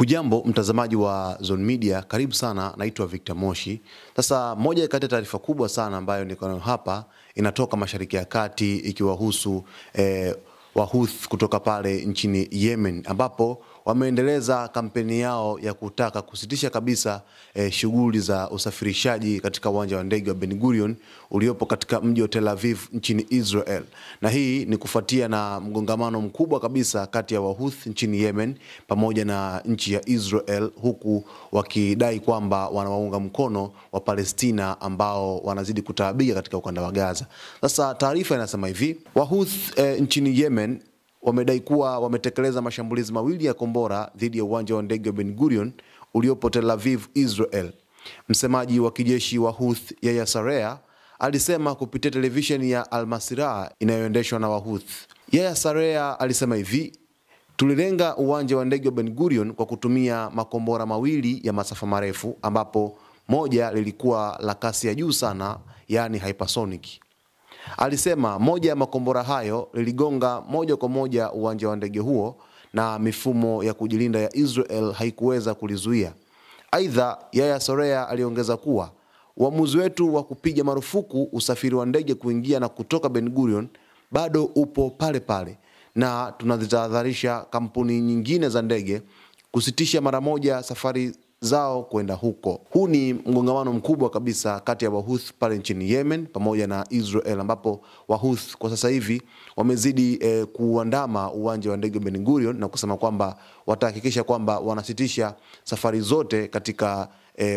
Hujambo mtazamaji wa Zone Media, karibu sana, naitwa Victor Moshi. Sasa moja kati ya taarifa kubwa sana ambayo niko nayo hapa inatoka Mashariki ya Kati ikiwahusu Wahouthi kutoka pale nchini Yemen, ambapo wameendeleza kampeni yao ya kutaka kusitisha kabisa shughuli za usafirishaji katika uwanja wa ndege wa Ben Gurion uliopo katika mji wa Tel Aviv nchini Israel. Na hii ni kufuatia na mgongamano mkubwa kabisa kati ya Wahouthi nchini Yemen pamoja na nchi ya Israel, huku wakidai kwamba wanawaunga mkono wa Palestina ambao wanazidi kutaabika katika ukanda wa Gaza. Sasa taarifa inasema hivi: Wahouthi nchini Yemen wamedai kuwa wametekeleza mashambulizi mawili ya kombora dhidi ya uwanja wa ndege wa Ben Gurion uliopo Tel Aviv, Israel. Msemaji wa kijeshi wa Houthi, Yahya Sarea, alisema kupitia televisheni ya Al Masirah inayoendeshwa na Wahouthi. Yahya Sarea alisema hivi: tulilenga uwanja wa ndege wa Ben Gurion kwa kutumia makombora mawili ya masafa marefu, ambapo moja lilikuwa la kasi ya juu sana, yani hypersonic. Alisema moja ya makombora hayo liligonga moja kwa moja uwanja wa ndege huo na mifumo ya kujilinda ya Israel haikuweza kulizuia. Aidha, Yahya Sarea aliongeza kuwa uamuzi wetu wa kupiga marufuku usafiri wa ndege kuingia na kutoka Ben Gurion bado upo pale pale, na tunazitahadharisha kampuni nyingine za ndege kusitisha mara moja safari zao kwenda huko. Huu ni mgongamano mkubwa kabisa kati ya Wahouthi pale nchini Yemen pamoja na Israel, ambapo Wahouthi kwa sasa hivi wamezidi kuandama uwanja wa ndege Ben Gurion na kusema kwamba watahakikisha kwamba wanasitisha safari zote katika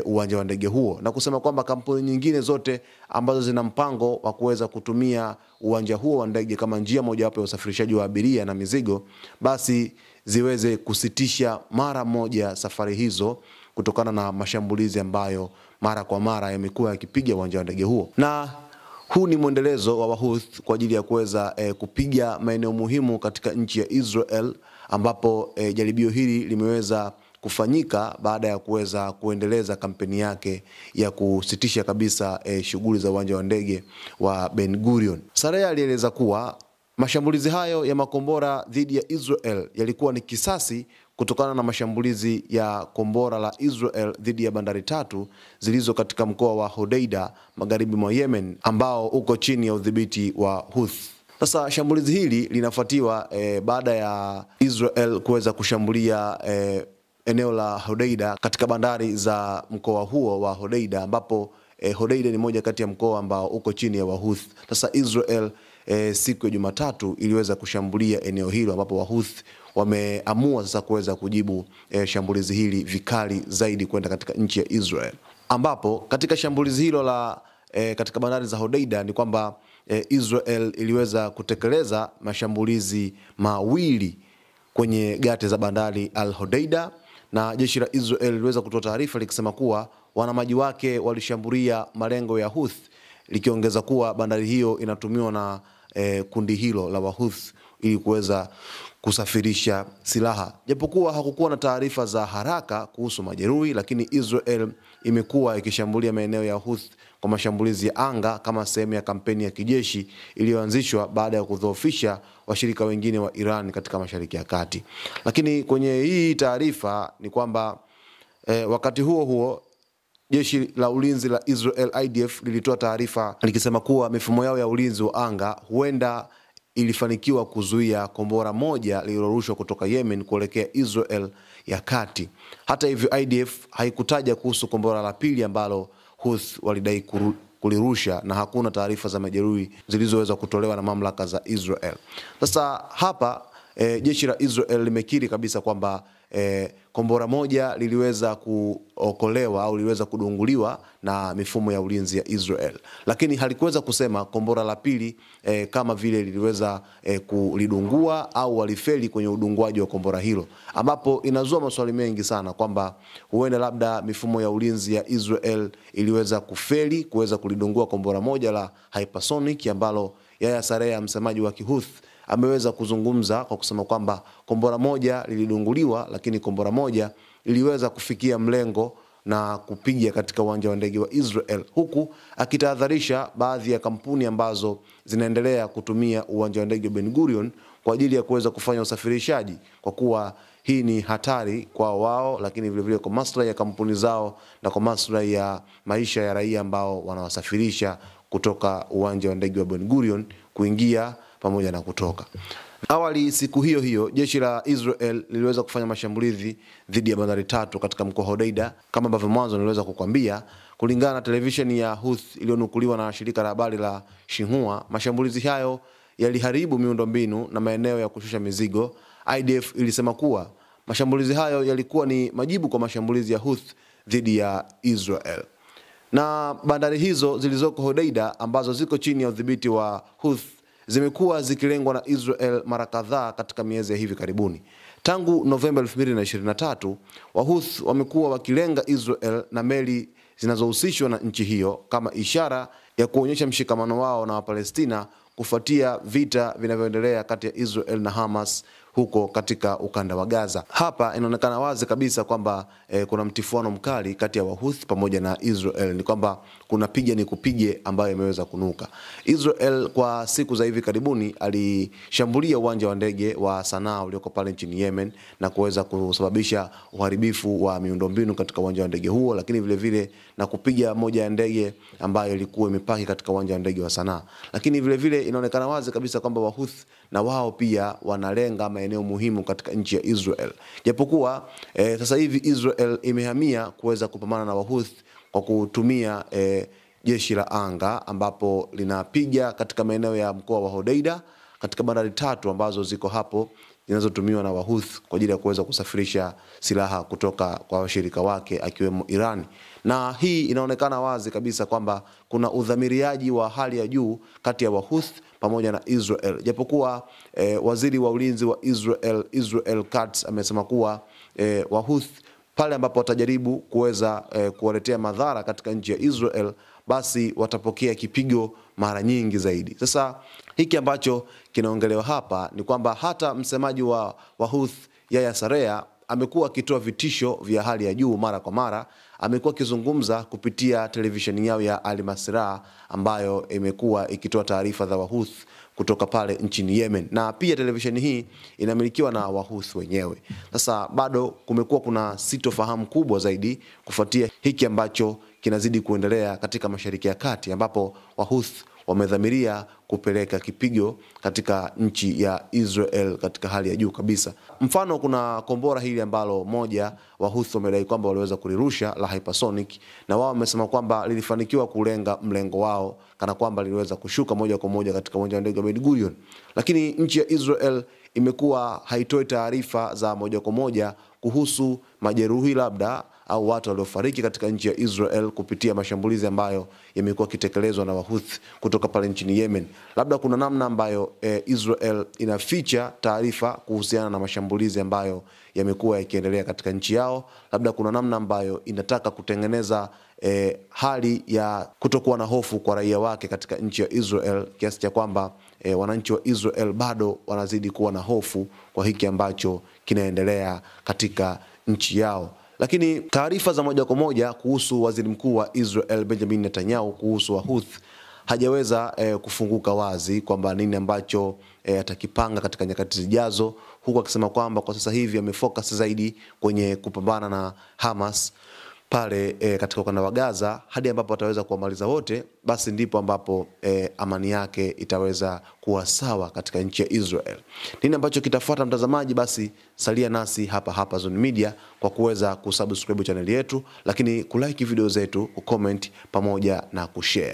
uwanja wa ndege huo, na kusema kwamba kampuni nyingine zote ambazo zina mpango wa kuweza kutumia uwanja huo wa ndege kama njia mojawapo ya usafirishaji wa abiria na mizigo, basi ziweze kusitisha mara moja safari hizo kutokana na mashambulizi ambayo mara kwa mara yamekuwa yakipiga uwanja wa ndege huo. Na huu ni mwendelezo wa Wahouthi kwa ajili ya kuweza kupiga maeneo muhimu katika nchi ya Israel, ambapo jaribio hili limeweza kufanyika baada ya kuweza kuendeleza kampeni yake ya kusitisha kabisa shughuli za uwanja wa ndege wa Ben Gurion. Sarea alieleza kuwa mashambulizi hayo ya makombora dhidi ya Israel yalikuwa ni kisasi kutokana na mashambulizi ya kombora la Israel dhidi ya bandari tatu zilizo katika mkoa wa Hodeida magharibi mwa Yemen, ambao uko chini ya udhibiti wa Houthi. Sasa shambulizi hili linafuatiwa baada ya Israel kuweza kushambulia eneo la Hodeida katika bandari za mkoa huo wa Hodeida, ambapo Hodeida ni moja kati ya mkoa ambao uko chini ya Wahouthi. Sasa Israel siku ya Jumatatu iliweza kushambulia eneo hilo, ambapo Wahouthi wameamua sasa kuweza kujibu shambulizi hili vikali zaidi kwenda katika nchi ya Israel, ambapo katika shambulizi hilo la katika bandari za Hodeida ni kwamba Israel iliweza kutekeleza mashambulizi mawili kwenye gati za bandari Al Hodeida, na jeshi la Israel liliweza kutoa taarifa likisema kuwa wanamaji wake walishambulia malengo ya Houthi, likiongeza kuwa bandari hiyo inatumiwa na kundi hilo la Wahouthi ili kuweza kusafirisha silaha. Japokuwa hakukuwa na taarifa za haraka kuhusu majeruhi, lakini Israel imekuwa ikishambulia maeneo ya Houthi kwa mashambulizi ya anga kama sehemu ya kampeni ya kijeshi iliyoanzishwa baada ya kudhoofisha washirika wengine wa Iran katika Mashariki ya Kati. Lakini kwenye hii taarifa ni kwamba wakati huo huo jeshi la ulinzi la Israel IDF lilitoa taarifa likisema kuwa mifumo yao ya ulinzi wa anga huenda ilifanikiwa kuzuia kombora moja lililorushwa kutoka Yemen kuelekea Israel ya Kati. Hata hivyo, IDF haikutaja kuhusu kombora la pili ambalo Houthi walidai kulirusha, na hakuna taarifa za majeruhi zilizoweza kutolewa na mamlaka za Israel. Sasa hapa jeshi la Israel limekiri kabisa kwamba kombora moja liliweza kuokolewa au liliweza kudunguliwa na mifumo ya ulinzi ya Israel, lakini halikuweza kusema kombora la pili kama vile liliweza kulidungua au walifeli kwenye udungwaji wa kombora hilo, ambapo inazua maswali mengi sana kwamba huenda labda mifumo ya ulinzi ya Israel iliweza kufeli kuweza kulidungua kombora moja la hypersonic ambalo Yahya Sarea, msemaji wa Kihouthi, ameweza kuzungumza kwa kusema kwamba kombora moja lilidunguliwa, lakini kombora moja liliweza kufikia mlengo na kupiga katika uwanja wa ndege wa Israel, huku akitahadharisha baadhi ya kampuni ambazo zinaendelea kutumia uwanja wa ndege Ben Gurion kwa ajili ya kuweza kufanya usafirishaji, kwa kuwa hii ni hatari kwa wao, lakini vile vile kwa maslahi ya kampuni zao na kwa maslahi ya maisha ya raia ambao wanawasafirisha kutoka uwanja wa ndege wa Ben Gurion kuingia pamoja na kutoka. Awali siku hiyo hiyo jeshi la Israel liliweza kufanya mashambulizi dhidi ya bandari 3 katika mkoa Hodeida, kama ambavyo mwanzo niliweza kukwambia. Kulingana na televisheni ya Houthi iliyonukuliwa na shirika la habari la Xinhua, mashambulizi hayo yaliharibu miundombinu na maeneo ya kushusha mizigo. IDF ilisema kuwa mashambulizi hayo yalikuwa ni majibu kwa mashambulizi ya Houthi dhidi ya Israel. Na bandari hizo zilizoko Hodeida ambazo ziko chini ya udhibiti wa Houthi zimekuwa zikilengwa na Israel mara kadhaa katika miezi ya hivi karibuni. Tangu Novemba 2023, Wahouthi wamekuwa wakilenga Israel na meli zinazohusishwa na nchi hiyo kama ishara ya kuonyesha mshikamano wao na Wapalestina kufuatia vita vinavyoendelea kati ya Israel na Hamas huko katika ukanda wa Gaza. Hapa inaonekana wazi kabisa kwamba kuna mtifuano mkali kati ya Wahouthi pamoja na Israel. Ni kwamba kuna piga ni kupige ambayo imeweza kunuka. Israel kwa siku za hivi karibuni alishambulia uwanja wa ndege wa Sanaa ulioko pale nchini Yemen na kuweza kusababisha uharibifu wa miundombinu katika uwanja wa ndege huo, lakini vile vile na kupiga moja ya ndege ambayo ilikuwa imepaki katika uwanja wa ndege wa Sanaa. Lakini vile vile inaonekana wazi kabisa kwamba Wahouthi na wao pia wanalenga maeneo muhimu katika nchi ya Israel. Japokuwa sasa hivi Israel imehamia kuweza kupambana na Wahouthi kwa kutumia jeshi la anga, ambapo linapiga katika maeneo ya mkoa wa Hodeida katika bandari 3 ambazo ziko hapo zinazotumiwa na Wahouthi kwa ajili ya kuweza kusafirisha silaha kutoka kwa washirika wake akiwemo Iran. Na hii inaonekana wazi kabisa kwamba kuna udhamiriaji wa hali ya juu kati ya Wahouthi pamoja na Israel. Japokuwa waziri wa ulinzi wa Israel Katz amesema kuwa Wahouthi pale ambapo watajaribu kuweza kuwaletea madhara katika nchi ya Israel, basi watapokea kipigo mara nyingi zaidi. Sasa hiki ambacho kinaongelewa hapa ni kwamba hata msemaji wa Wahouthi Yahya Sarea amekuwa akitoa vitisho vya hali ya juu mara kwa mara. Amekuwa akizungumza kupitia televisheni yao ya Al Masirah ambayo imekuwa ikitoa taarifa za Wahouthi kutoka pale nchini Yemen, na pia televisheni hii inamilikiwa na Wahouthi wenyewe. Sasa bado kumekuwa kuna sitofahamu kubwa zaidi kufuatia hiki ambacho kinazidi kuendelea katika Mashariki ya Kati, ambapo Wahouthi wamedhamiria kupeleka kipigo katika nchi ya Israel katika hali ya juu kabisa. Mfano, kuna kombora hili ambalo moja Wahouthi wamedai kwamba waliweza kulirusha la hypersonic, na wao wamesema kwamba lilifanikiwa kulenga mlengo wao kana kwamba liliweza kushuka moja kwa moja katika uwanja wa ndege wa Ben Gurion. Lakini nchi ya Israel imekuwa haitoi taarifa za moja kwa moja kuhusu majeruhi labda au watu waliofariki katika nchi ya Israel kupitia mashambulizi ambayo yamekuwa kitekelezwa na Wahouthi kutoka pale nchini Yemen. Labda kuna namna ambayo Israel inaficha taarifa kuhusiana na mashambulizi ambayo yamekuwa yakiendelea katika nchi yao. Labda kuna namna ambayo inataka kutengeneza hali ya kutokuwa na hofu kwa raia wake katika nchi ya Israel, kiasi cha kwamba wananchi wa Israel bado wanazidi kuwa na hofu kwa hiki ambacho kinaendelea katika nchi yao. Lakini taarifa za moja kwa moja kuhusu waziri mkuu wa Israel Benjamin Netanyahu kuhusu Wahouthi hajaweza kufunguka wazi kwamba nini ambacho atakipanga katika nyakati zijazo, huku akisema kwamba kwa sasa hivi amefocus zaidi kwenye kupambana na Hamas pale katika ukanda wa Gaza hadi ambapo ataweza kuwamaliza wote. Basi ndipo ambapo amani yake itaweza kuwa sawa katika nchi ya Israel. Nini ambacho kitafuata, mtazamaji? Basi salia nasi hapa Zone Media kwa kuweza kusubscribe channel yetu, lakini kulike video zetu, kucomment pamoja na kushare.